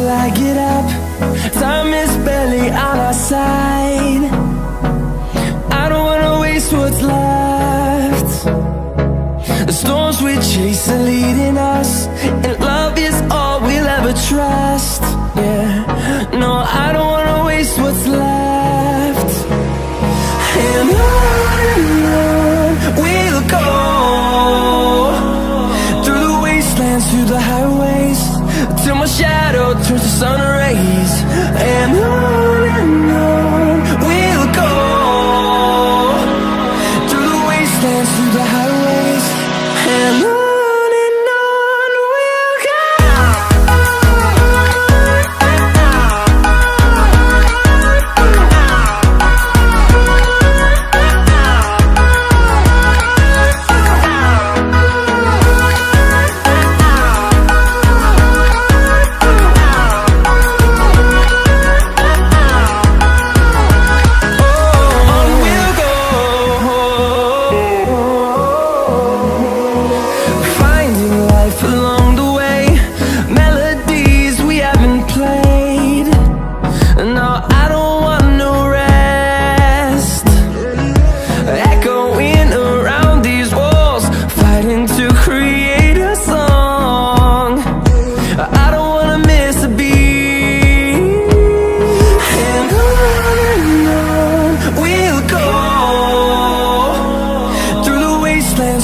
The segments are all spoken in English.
till I get up. Time is barely on our side. I don't wanna waste what's left. The storms we chase are leading us, and love is all we'll ever trust. Yeah, no, I don't wanna waste what's left. And on we'll go, through the wastelands, through the highways, till my shadow turns to sun rays. And on we'll go, through the wastelands, through the highways, and on we'll go.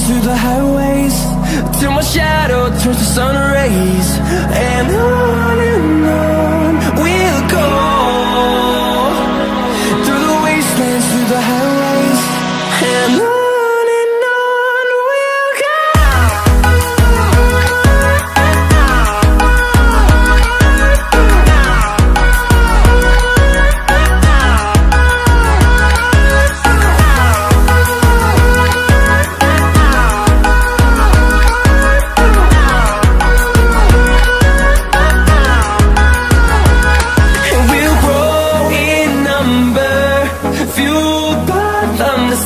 Through the highways, till my shadow turns to sun rays. And on we'll go, through the wastelands, through the highways, and on we'll go.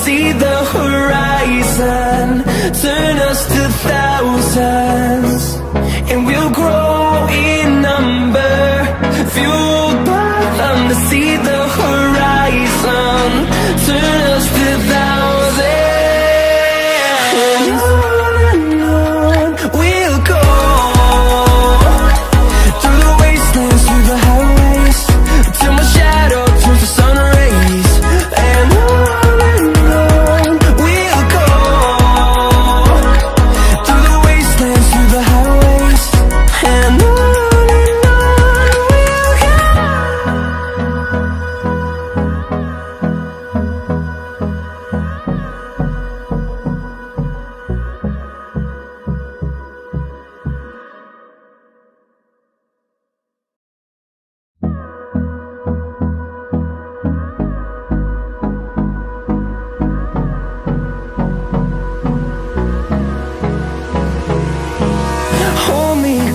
See the horizon, turn us to thousands, and we'll grow in number, fueled by them to see the horizon, turn us to thousands. And on we'll go, through the wastelands, through the highways, till my shadow turns to sun rays. And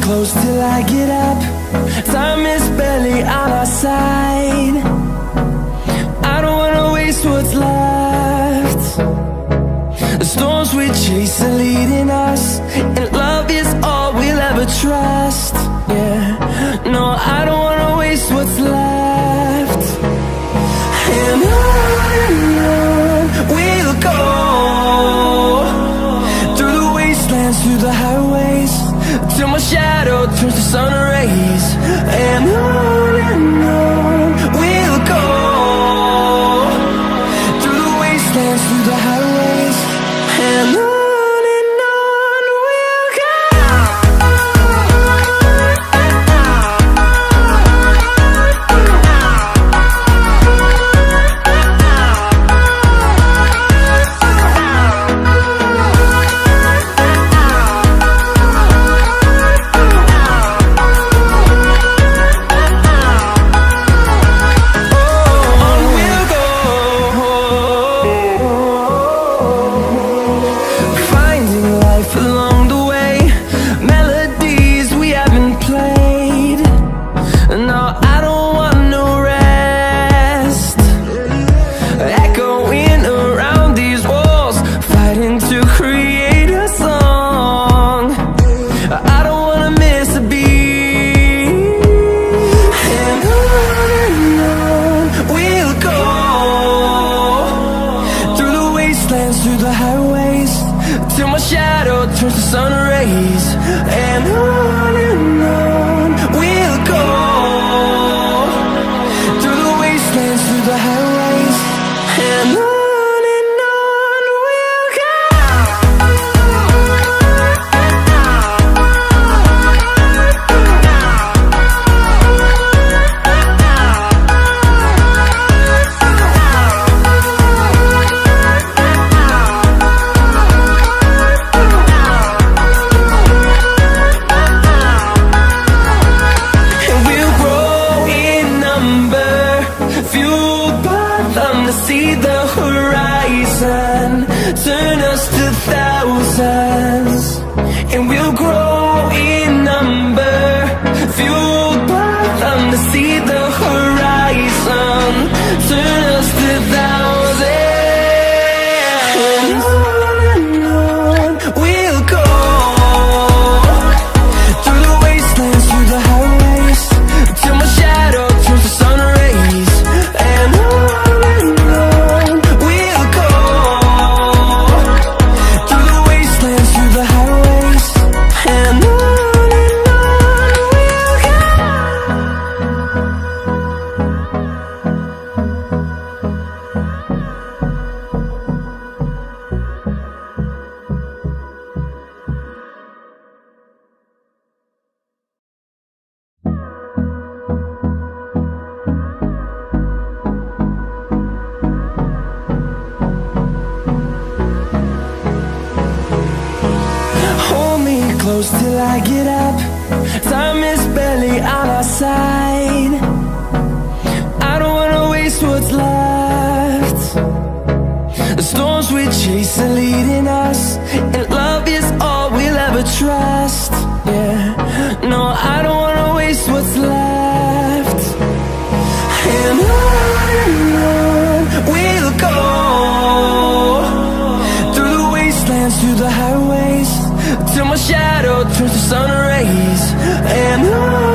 close till I get up. Time is barely on our side. I don't wanna waste what's left. The storms we chase are leading us, and love is all we'll ever trust. Yeah, no, I don't wanna waste what's left. And on we'll go, through the wastelands, through the highways, till my shadow turns to sun rays. And on we'll go, through the wastelands, through the highways, and on we'll go. rays. And on we'll go, through the wastelands, through the highways. And on we'll go. See the horizon, turn us to thousands, and we'll grow in number, fueled by them. To see the horizon, turn us to thousands, and on we'll go, through the wastelands, through the highways, till my shadow turns to sun rays. And close till I get up. Time is barely on our side. I don't wanna waste what's left. The storms we chase are leading us, and love is all we'll ever trust. Yeah, no, I don't wanna waste what's left. And on we'll go, through the wastelands, through the highways, till my shadow turns to sun rays. And on